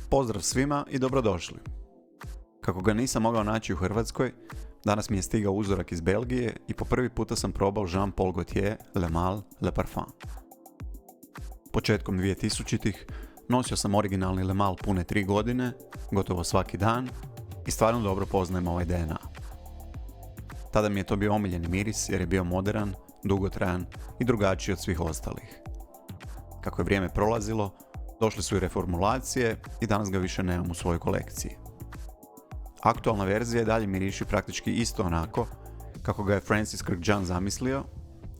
Pozdrav svima i dobrodošli. Kako ga nisam mogao naći u Hrvatskoj, danas mi je stigao uzorak iz Belgije i po prvi puta sam probao Jean Paul Gaultier Le Male Le Parfum. Početkom 2000-ih nosio sam originalni Le Male pune 3 godine, gotovo svaki dan, i stvarno dobro poznajem ovaj DNA. Tada mi je to bio omiljeni miris jer je bio modern, dugotrajan i drugačiji od svih ostalih. Kako je vrijeme prolazilo, došle su i reformulacije i danas ga više nemam u svojoj kolekciji. Aktualna verzija i dalje miriši praktički isto onako kako ga je Francis Kurkdjian zamislio,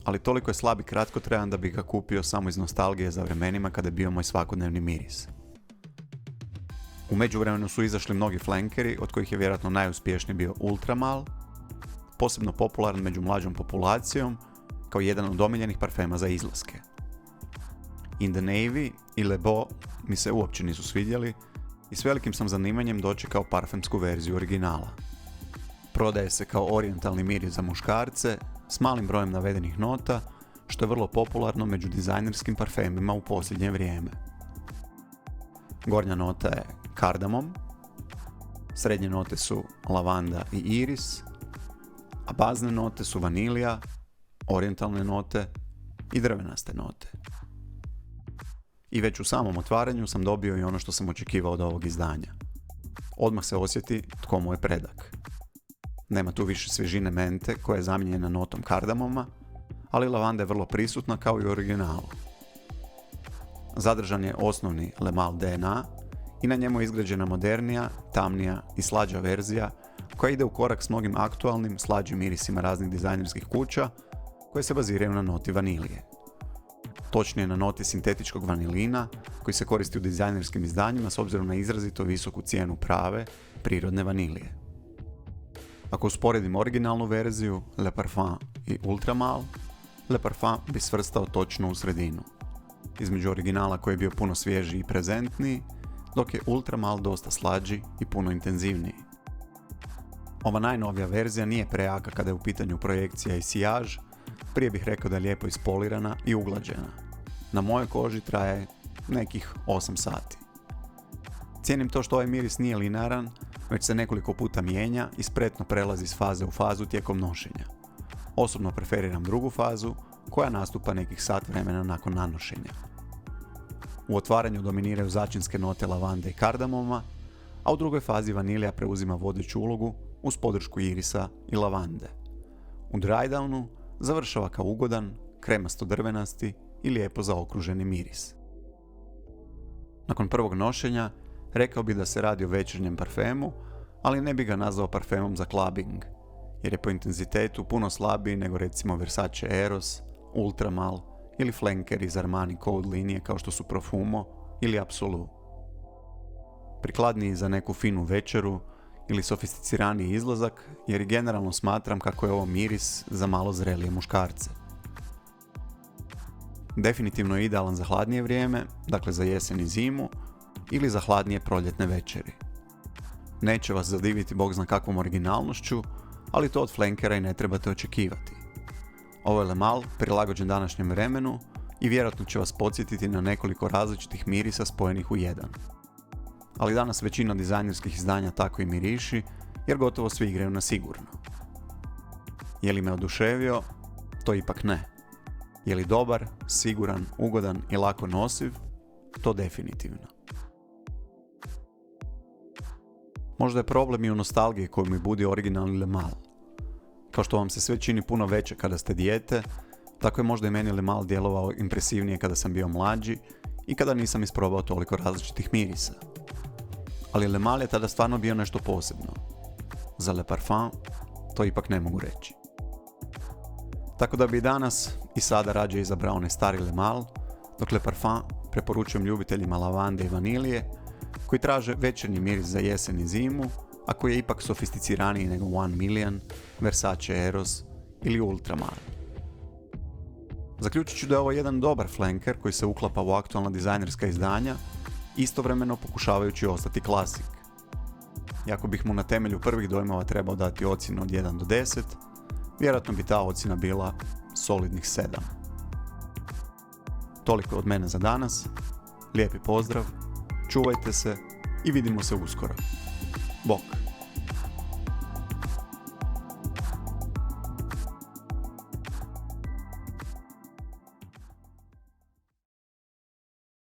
ali toliko je slab i kratkotrajan da bih ga kupio samo iz nostalgije za vremenima kada je bio moj svakodnevni miris. U međuvremenu su izašli mnogi flankeri, od kojih je vjerojatno najuspješniji bio Ultra Male, posebno popularan među mlađom populacijom kao jedan od omiljenih parfema za izlaske. In the Navy i Le Beau mi se uopće nisu svidjeli i s velikim sam zanimanjem dočekao parfemsku verziju originala. Prodaje se kao orijentalni miris za muškarce s malim brojem navedenih nota, što je vrlo popularno među dizajnerskim parfemima u posljednje vrijeme. Gornja nota je kardamom, srednje note su lavanda i iris, a bazne note su vanilija, orijentalne note i drvenaste note. I već u samom otvaranju sam dobio i ono što sam očekivao od ovog izdanja. Odmah se osjeti tko mu je predak. Nema tu više svježine mente koja je zamijenjena notom kardamoma, ali lavanda je vrlo prisutna kao i u originalu. Zadržan je osnovni Le Male DNA i na njemu je izgrađena modernija, tamnija i slađa verzija koja ide u korak s mnogim aktualnim, slađim mirisima raznih dizajnerskih kuća koje se baziraju na noti vanilije. Točnije na noti sintetičkog vanilina koji se koristi u dizajnerskim izdanjima s obzirom na izrazito visoku cijenu prave, prirodne vanilije. Ako usporedim originalnu verziju, Le Parfum i Ultra Male, Le Parfum bi svrstao točno u sredinu. Između originala koji je bio puno svježiji i prezentniji, dok je Ultra Male dosta slađi i puno intenzivniji. Ova najnovija verzija nije prejaka kada je u pitanju projekcija i sijaž, prije bih rekao da je lijepo ispolirana i uglađena. Na mojoj koži traje nekih 8 sati. Cijenim to što ovaj miris nije linearan, već se nekoliko puta mijenja i spretno prelazi s faze u fazu tijekom nošenja. Osobno preferiram drugu fazu, koja nastupa nekih sat vremena nakon nanošenja. U otvaranju dominiraju začinske note lavande i kardamoma, a u drugoj fazi vanilija preuzima vodeću ulogu uz podršku irisa i lavande. U drydownu završava kao ugodan, kremasto-drvenasti i lijepo zaokruženi miris. Nakon prvog nošenja rekao bi da se radi o večernjem parfemu, ali ne bi ga nazvao parfemom za clubbing, jer je po intenzitetu puno slabiji nego recimo Versace Eros, Ultra Male ili flanker iz Armani Code linije kao što su Profumo ili Absolu. Prikladniji za neku finu večeru ili sofisticiraniji izlazak, jer i generalno smatram kako je ovo miris za malo zrelije muškarce. Definitivno je idealan za hladnije vrijeme, dakle za jesen i zimu, ili za hladnije proljetne večeri. Neće vas zadiviti bog zna kakvom originalnošću, ali to od flankera i ne trebate očekivati. Ovo je Le Male prilagođen današnjem vremenu i vjerojatno će vas podsjetiti na nekoliko različitih mirisa spojenih u jedan. Ali danas većina dizajnerskih izdanja tako i miriši, jer gotovo svi igraju na sigurno. Je li me oduševio? To ipak ne. Je li dobar, siguran, ugodan i lako nosiv? To definitivno. Možda je problem i u nostalgiji koju mi budi originalni Le Male. Kao što vam se sve čini puno veće kada ste dijete, tako je možda i meni Le Male djelovao impresivnije kada sam bio mlađi i kada nisam isprobao toliko različitih mirisa. Ali Le Male je tada stvarno bio nešto posebno. Za Le Parfum to ipak ne mogu reći. Tako da bi danas i sada rađe izabrao onaj stari Le Male, dok Le Parfum preporučujem ljubiteljima lavande i vanilije koji traže večernji miris za jesen i zimu, a koji je ipak sofisticiraniji nego One Million, Versace Eros ili Ultra Male. Zaključit ću da je ovo jedan dobar flanker koji se uklapa u aktualna dizajnerska izdanja, istovremeno pokušavajući ostati klasik. Iako bih mu na temelju prvih dojmova trebao dati ocjenu od 1 do 10, vjerojatno bi ta ocjena bila solidnih 7. Toliko od mene za danas, lijepi pozdrav, čuvajte se i vidimo se uskoro. Bok!